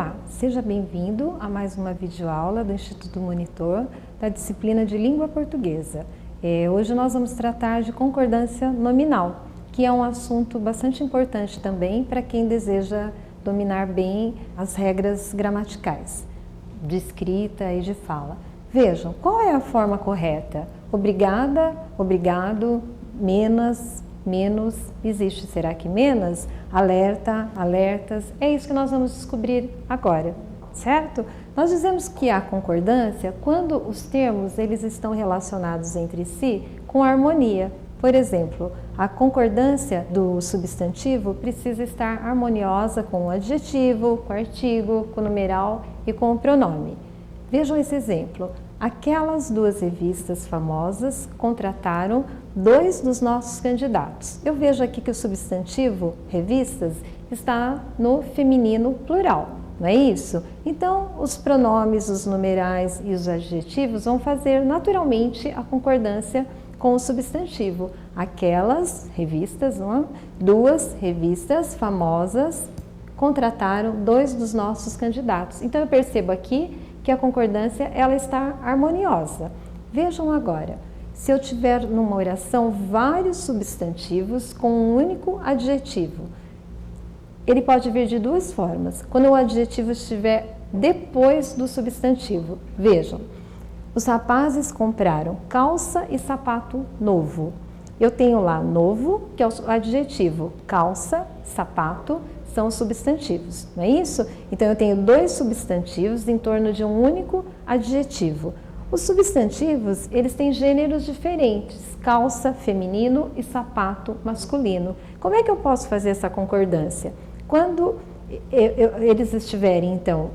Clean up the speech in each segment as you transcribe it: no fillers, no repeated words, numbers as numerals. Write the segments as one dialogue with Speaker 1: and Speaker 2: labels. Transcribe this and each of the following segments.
Speaker 1: Olá, seja bem-vindo a mais uma videoaula do Instituto Monitor da disciplina de Língua Portuguesa. Hoje nós vamos tratar de concordância nominal, que é um assunto bastante importante também para quem deseja dominar bem as regras gramaticais, de escrita e de fala. Vejam, qual é a forma correta? Obrigada, obrigado, menos, menos, existe, será que menos? Alerta, alertas, é isso que nós vamos descobrir agora, certo? Nós dizemos que há concordância quando os termos eles estão relacionados entre si com harmonia. Por exemplo, a concordância do substantivo precisa estar harmoniosa com o adjetivo, com o artigo, com o numeral e com o pronome. Vejam esse exemplo. Aquelas duas revistas famosas contrataram 2 dos nossos candidatos. Eu vejo aqui que o substantivo revistas está no feminino plural, não é isso? Então, os pronomes, os numerais e os adjetivos vão fazer naturalmente a concordância com o substantivo. Aquelas revistas, não é? 2 revistas famosas contrataram 2 dos nossos candidatos. Então, eu percebo aqui que a concordância ela está harmoniosa. Vejam agora, se eu tiver numa oração vários substantivos com um único adjetivo, ele pode vir de 2 formas. Quando o adjetivo estiver depois do substantivo, vejam, os rapazes compraram calça e sapato novo. Eu tenho lá novo, que é o adjetivo, calça, sapato, são os substantivos, não é isso? Então, eu tenho 2 substantivos em torno de um único adjetivo. Os substantivos, eles têm gêneros diferentes, calça feminino e sapato masculino. Como é que eu posso fazer essa concordância? Quando eles estiverem, então,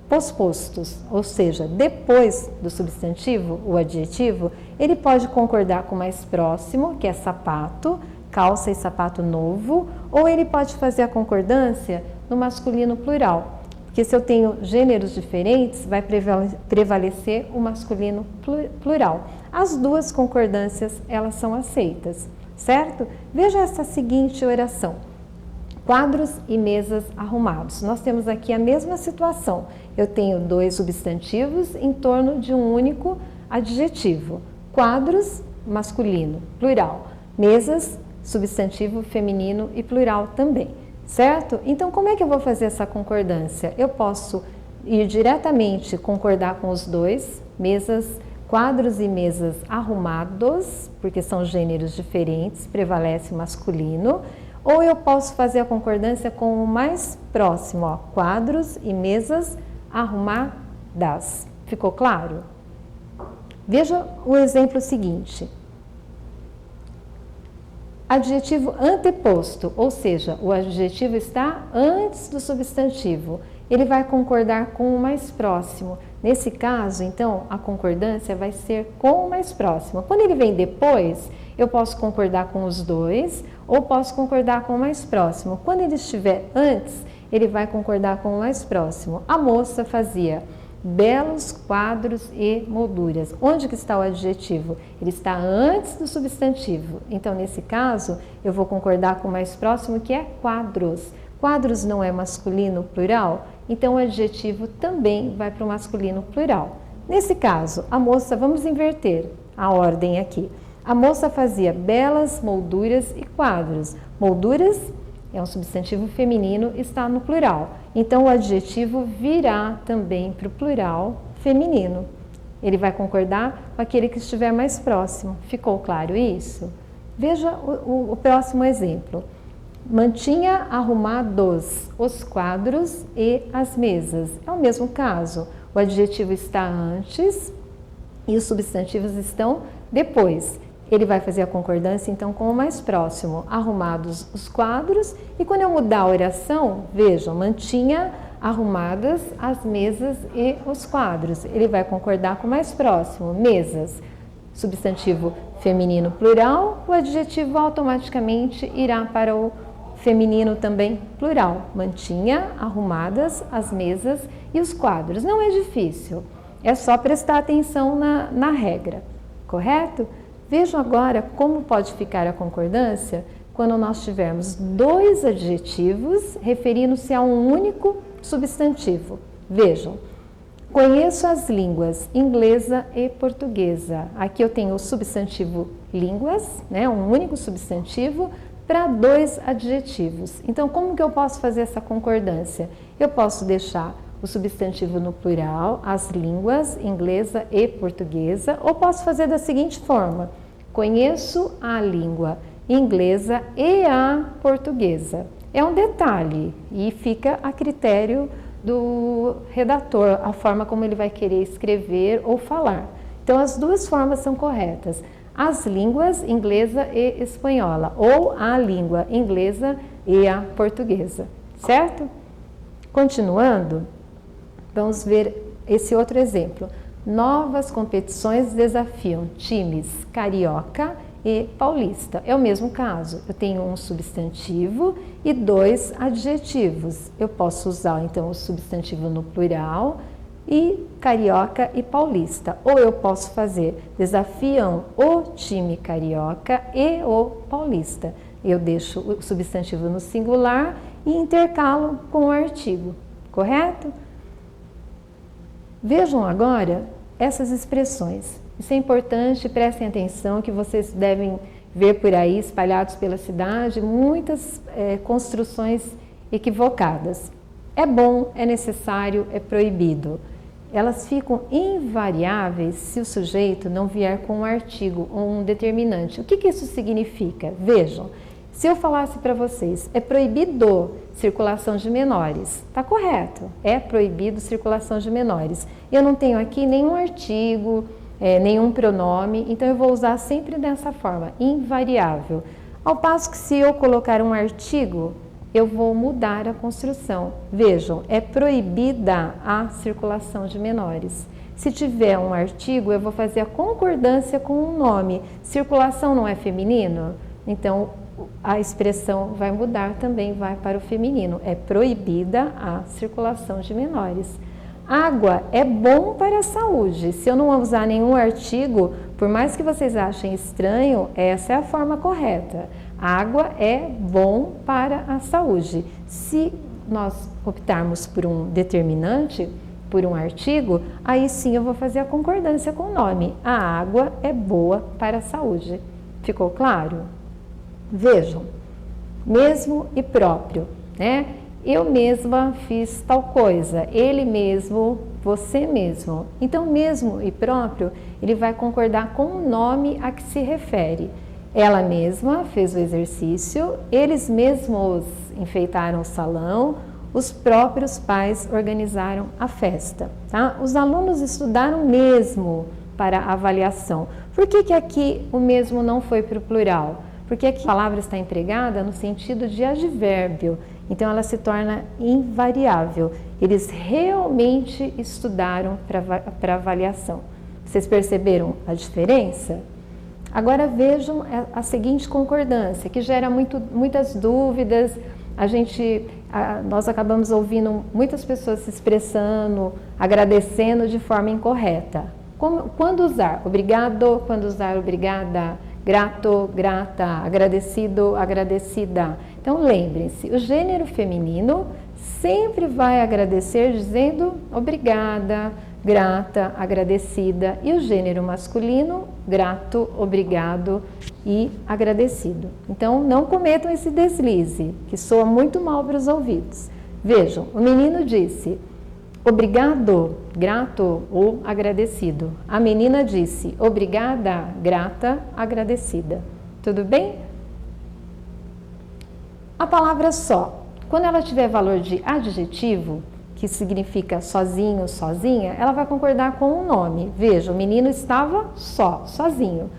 Speaker 1: pospostos, ou seja, depois do substantivo, o adjetivo, ele pode concordar com o mais próximo, que é sapato, calça e sapato novo, ou ele pode fazer a concordância no masculino plural, porque se eu tenho gêneros diferentes, vai prevalecer o masculino plural. As 2 concordâncias, elas são aceitas, certo? Veja essa seguinte oração. Quadros e mesas arrumados. Nós temos aqui a mesma situação. Eu tenho 2 substantivos em torno de um único adjetivo. Quadros, masculino, plural. Mesas, substantivo feminino e plural também, certo? Então, como é que eu vou fazer essa concordância? Eu posso ir diretamente concordar com os 2, mesas, quadros e mesas arrumados, porque são gêneros diferentes, prevalece o masculino, ou eu posso fazer a concordância com o mais próximo, ó, quadros e mesas arrumadas. Ficou claro? Veja o exemplo seguinte. Adjetivo anteposto, ou seja, o adjetivo está antes do substantivo. Ele vai concordar com o mais próximo. Nesse caso, então, a concordância vai ser com o mais próximo. Quando ele vem depois, eu posso concordar com os 2 ou posso concordar com o mais próximo. Quando ele estiver antes, ele vai concordar com o mais próximo. A moça fazia belos quadros e molduras. Onde que está o adjetivo? Ele está antes do substantivo. Então, nesse caso, eu vou concordar com o mais próximo, que é quadros. Quadros não é masculino plural? Então, o adjetivo também vai para o masculino plural. Nesse caso, a moça, vamos inverter a ordem aqui. A moça fazia belas molduras e quadros. Molduras é um substantivo feminino, está no plural. Então, o adjetivo virá também para o plural feminino. Ele vai concordar com aquele que estiver mais próximo. Ficou claro isso? Veja o próximo exemplo. Mantinha arrumados os quadros e as mesas. É o mesmo caso. O adjetivo está antes e os substantivos estão depois. Ele vai fazer a concordância, então, com o mais próximo. Arrumados os quadros. E quando eu mudar a oração, vejam, mantinha arrumadas as mesas e os quadros. Ele vai concordar com o mais próximo. Mesas, substantivo feminino plural. O adjetivo automaticamente irá para o feminino também plural. Mantinha arrumadas as mesas e os quadros. Não é difícil. É só prestar atenção na regra, correto? Vejam agora como pode ficar a concordância quando nós tivermos 2 adjetivos referindo-se a um único substantivo. Vejam, conheço as línguas inglesa e portuguesa. Aqui eu tenho o substantivo línguas, né, um único substantivo, para 2 adjetivos. Então, como que eu posso fazer essa concordância? Eu posso deixar o substantivo no plural, as línguas inglesa e portuguesa, ou posso fazer da seguinte forma: conheço a língua inglesa e a portuguesa. É um detalhe e fica a critério do redator, a forma como ele vai querer escrever ou falar. Então, as 2 formas são corretas. As línguas inglesa e espanhola, ou a língua inglesa e a portuguesa, certo? Continuando, vamos ver esse outro exemplo. Novas competições desafiam times carioca e paulista. É o mesmo caso, eu tenho um substantivo e 2 adjetivos. Eu posso usar então o substantivo no plural e carioca e paulista. Ou eu posso fazer desafiam o time carioca e o paulista. Eu deixo o substantivo no singular e intercalo com o artigo, correto? Vejam agora essas expressões. Isso é importante, prestem atenção que vocês devem ver por aí espalhados pela cidade muitas construções equivocadas. É bom, é necessário, é proibido. Elas ficam invariáveis se o sujeito não vier com um artigo ou um determinante. O que isso significa? Vejam, se eu falasse para vocês, é proibido circulação de menores, está correto, é proibido circulação de menores. Eu não tenho aqui nenhum artigo, nenhum pronome, então eu vou usar sempre dessa forma, invariável. Ao passo que se eu colocar um artigo, eu vou mudar a construção. Vejam, é proibida a circulação de menores. Se tiver um artigo, eu vou fazer a concordância com o nome. Circulação não é feminino? Então, a expressão vai mudar também, vai para o feminino. É proibida a circulação de menores. Água é bom para a saúde. Se eu não usar nenhum artigo, por mais que vocês achem estranho, essa é a forma correta. Água é bom para a saúde. Se nós optarmos por um determinante, por um artigo, aí sim eu vou fazer a concordância com o nome. A água é boa para a saúde. Ficou claro? Vejam, mesmo e próprio, né? Eu mesma fiz tal coisa, ele mesmo, você mesmo. Então, mesmo e próprio, ele vai concordar com o nome a que se refere. Ela mesma fez o exercício, eles mesmos enfeitaram o salão, os próprios pais organizaram a festa. Tá? Os alunos estudaram mesmo para a avaliação. Por que aqui o mesmo não foi para o plural? Porque aqui a palavra está empregada no sentido de advérbio, então ela se torna invariável. Eles realmente estudaram para avaliação. Vocês perceberam a diferença? Agora vejam a seguinte concordância, que gera muitas dúvidas. Nós acabamos ouvindo muitas pessoas se expressando, agradecendo de forma incorreta. Quando usar obrigado, quando usar obrigada, grato, grata, agradecido, agradecida. Então lembrem-se, o gênero feminino sempre vai agradecer dizendo obrigada, grata, agradecida, e o gênero masculino, grato, obrigado e agradecido. Então não cometam esse deslize, que soa muito mal para os ouvidos. Vejam, o menino disse obrigado, grato ou agradecido. A menina disse obrigada, grata, agradecida. Tudo bem? A palavra só, quando ela tiver valor de adjetivo, que significa sozinho, sozinha, ela vai concordar com o nome. Veja, o menino estava só, sozinho.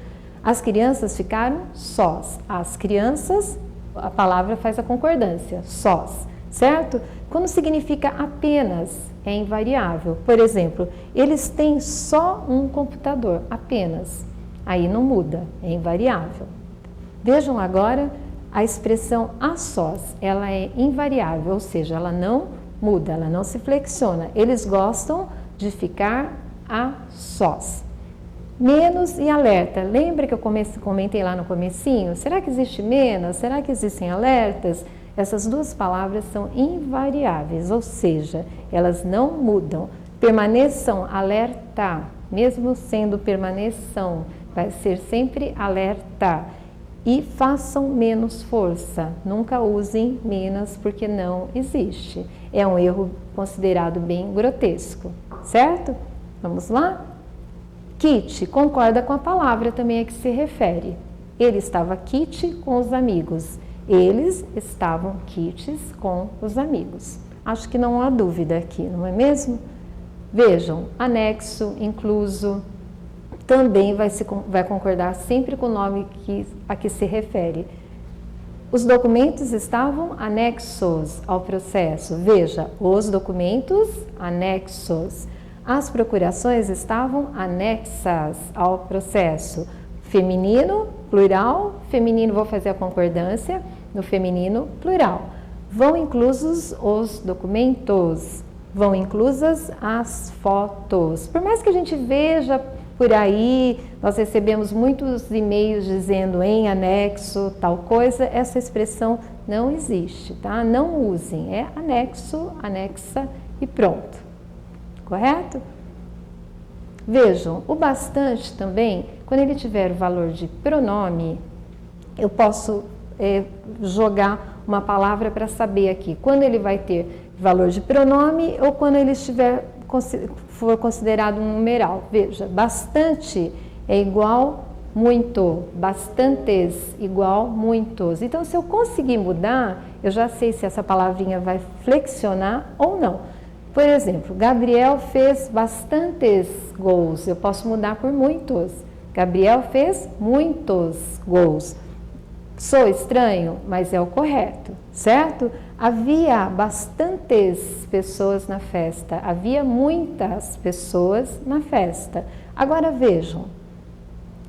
Speaker 1: As crianças ficaram sós. As crianças, a palavra faz a concordância, sós, certo? Quando significa apenas, é invariável. Por exemplo, eles têm só um computador, apenas. Aí não muda, é invariável. Vejam agora a expressão a sós, ela é invariável, ou seja, ela não muda, ela não se flexiona. Eles gostam de ficar a sós. Menos e alerta. Lembra que eu comentei lá no comecinho? Será que existe menos? Será que existem alertas? Essas duas palavras são invariáveis, ou seja, elas não mudam. Permaneçam alerta, mesmo sendo permaneçam, vai ser sempre alerta. E façam menos força, nunca usem menos porque não existe. É um erro considerado bem grotesco, certo? Vamos lá? Kit concorda com a palavra também a que se refere. Ele estava kit com os amigos. Eles estavam kits com os amigos. Acho que não há dúvida aqui, não é mesmo? Vejam, anexo, incluso, também vai concordar sempre com o nome a que se refere. Os documentos estavam anexos ao processo. Veja, os documentos anexos. As procurações estavam anexas ao processo. Feminino, plural, feminino, vou fazer a concordância, no feminino, plural. Vão inclusos os documentos, vão inclusas as fotos. Por mais que a gente veja por aí, nós recebemos muitos e-mails dizendo em anexo, tal coisa, essa expressão não existe, tá? Não usem, é anexo, anexa e pronto. Correto? Vejam, o bastante também, quando ele tiver o valor de pronome, eu posso jogar uma palavra para saber aqui, quando ele vai ter valor de pronome ou quando ele for considerado um numeral. Veja, bastante é igual muito, bastantes igual muitos. Então, se eu conseguir mudar, eu já sei se essa palavrinha vai flexionar ou não. Por exemplo, Gabriel fez bastantes gols. Eu posso mudar por muitos. Gabriel fez muitos gols. Sou estranho, mas é o correto, certo? Havia bastantes pessoas na festa. Havia muitas pessoas na festa. Agora vejam,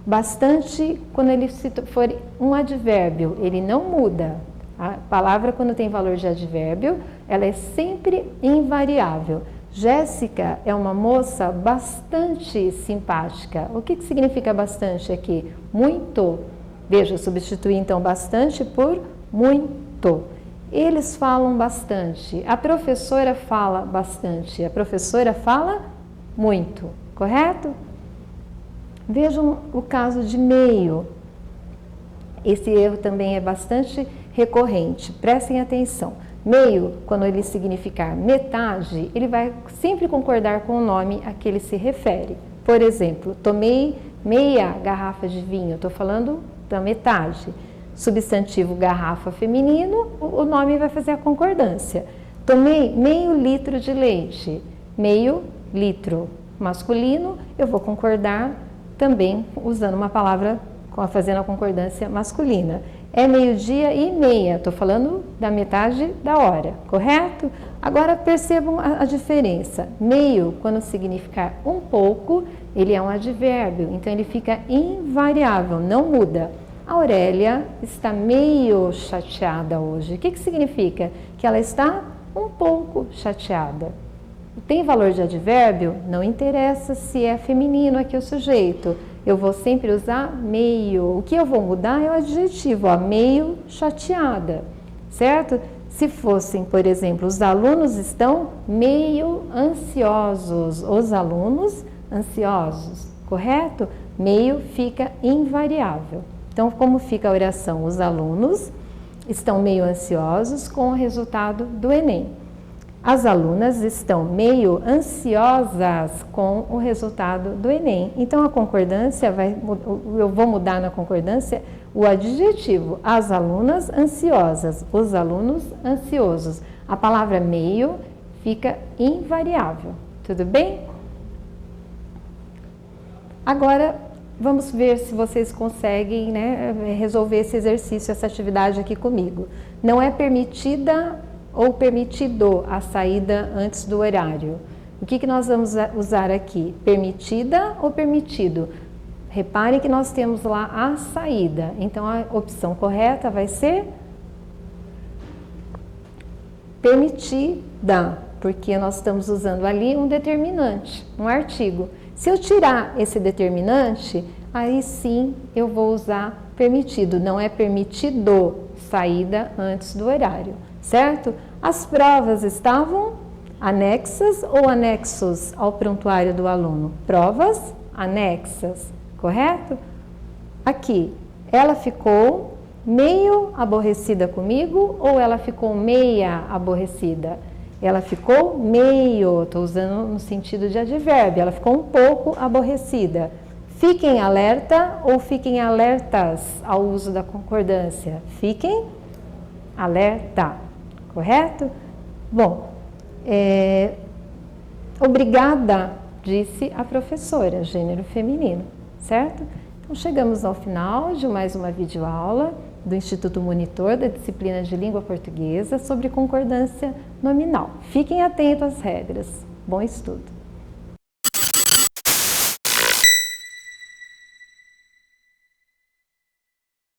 Speaker 1: bastante, quando ele for um advérbio, ele não muda. A palavra, quando tem valor de advérbio, ela é sempre invariável. Jéssica é uma moça bastante simpática. O que significa bastante aqui? Muito. Veja, substituir então bastante por muito. Eles falam bastante. A professora fala bastante. A professora fala muito. Correto? Vejam o caso de meio. Esse erro também é bastante recorrente. Prestem atenção. Meio, quando ele significar metade, ele vai sempre concordar com o nome a que ele se refere. Por exemplo, tomei meia garrafa de vinho. Estou falando da metade. Substantivo garrafa feminino, o nome vai fazer a concordância. Tomei meio litro de leite. Meio litro masculino, eu vou concordar também usando uma palavra fazendo a concordância masculina. É meio-dia e meia, estou falando da metade da hora, correto? Agora percebam a diferença. Meio, quando significar um pouco, ele é um advérbio, então ele fica invariável, não muda. A Aurélia está meio chateada hoje. O que significa? Que ela está um pouco chateada. Tem valor de advérbio? Não interessa se é feminino aqui o sujeito. Eu vou sempre usar meio. O que eu vou mudar é o adjetivo, ó, meio chateada, certo? Se fossem, por exemplo, os alunos estão meio ansiosos. Os alunos ansiosos, correto? Meio fica invariável. Então, como fica a oração? Os alunos estão meio ansiosos com o resultado do Enem. As alunas estão meio ansiosas com o resultado do Enem. Então, a concordância eu vou mudar na concordância o adjetivo. As alunas ansiosas, os alunos ansiosos. A palavra meio fica invariável. Tudo bem? Agora, vamos ver se vocês conseguem, resolver esse exercício, essa atividade aqui comigo. Não é permitida ou permitido a saída antes do horário. O que nós vamos usar aqui? Permitida ou permitido? Repare que nós temos lá a saída. Então, a opção correta vai ser permitida, porque nós estamos usando ali um determinante, um artigo. Se eu tirar esse determinante, aí sim eu vou usar permitido, não é permitido saída antes do horário, certo? As provas estavam anexas ou anexos ao prontuário do aluno? Provas anexas, correto? Aqui, ela ficou meio aborrecida comigo ou ela ficou meia aborrecida? Ela ficou meio, estou usando no sentido de advérbio, ela ficou um pouco aborrecida. Fiquem alerta ou fiquem alertas ao uso da concordância? Fiquem alerta, correto? Bom, obrigada, disse a professora, gênero feminino, certo? Então, chegamos ao final de mais uma videoaula do Instituto Monitor da disciplina de Língua Portuguesa sobre concordância nominal. Fiquem atentos às regras. Bom estudo!